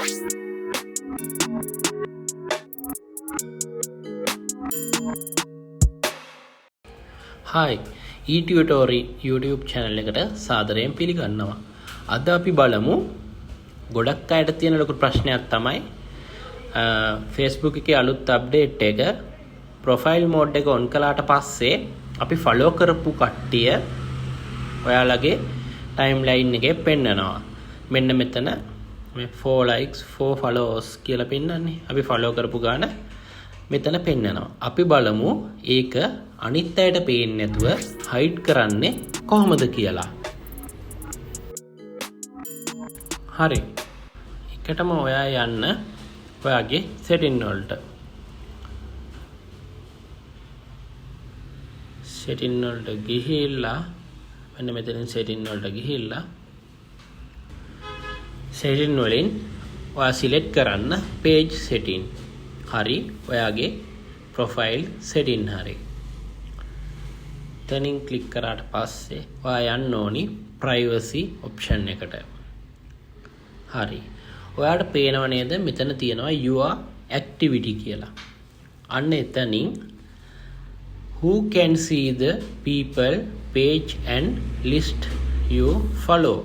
Hi, ETutory YouTube channel එකට සාදරයෙන් පිළිගන්නවා. අද අපි බලමු ගොඩක් අයට තියෙන ලොකු ප්‍රශ්නයක් තමයි Facebook එකේ අලුත් අප්ඩේට් එක ප්‍රොෆයිල් මෝඩ් එක ඔන් කළාට පස්සේ අපි ෆලෝ කරපු කට්ටිය ඔයාලගේ ටයිම්ලයින් එකේ පෙන්නනවා. මෙන්න මෙතන මේ 4 likes 4 followers කියලා පෙන්නන්නේ. අපි ෆලෝ කරපු ගාන මෙතන පෙන්නනවා. අපි බලමු ඒක අනිත් අයට පේන්නේ නැතුව හයිඩ් කරන්නේ කොහොමද කියලා. හරි. එකටම ඔයා යන්න ඔයාගේ setting වලට. setting වලට ගිහිල්ලා මෙන්න මෙතනින් setting වලට ගිහිල්ලා setting වලින් ඔයා select කරන්න page setting. හරි. ඔයාගේ profile setting හරි. තනින් ක්ලික් කරාට පස්සේ ඔයා යන්න ඕනි privacy option එකට. හරි. ඔයාට පේනව නේද මෙතන තියෙනවා your activity කියලා. අන්න එතනින් who can see the people page and list you follow.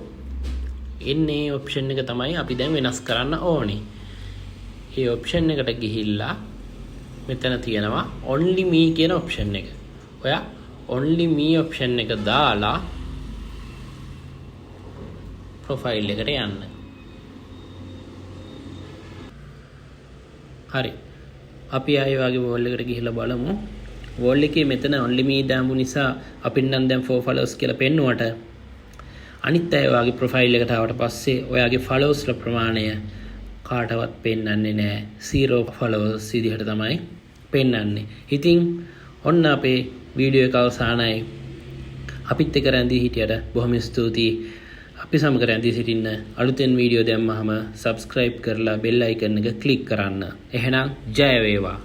ඉන්නේ option එක තමයි අපි දැන් වෙනස් කරන්න ඕනි. මේ option එකට ගිහිල්ලා මෙතන තියෙනවා only me කියන option එක. ඔයා only me option එක දාලා profile එකට යන්න. හරි. අපි ආයෙ වගේ wall එකට ගිහිල්ලා බලමු. wall එකේ මෙතන only me දාමු නිසා අපින් නම් දැන් 4 followers කියලා පෙන්නුවට අනිත් අය වගේ profile එකට ආවට පස්සේ ඔයාගේ followers ලා ප්‍රමාණය කාටවත් පෙන්වන්නේ නැහැ. 0 followers විදිහට තමයි පෙන්වන්නේ. ඉතින් ඔන්න අපේ වීඩියෝ එක අවසానයි. අපිත් එක්ක රැඳී හිටියට බොහොම ස්තුතියි. අපි සමග රැඳී සිටින්න. අලුතෙන් වීඩියෝ දැම්මහම subscribe කරලා bell icon එක click කරන්න. එහෙනම් ජය වේවා.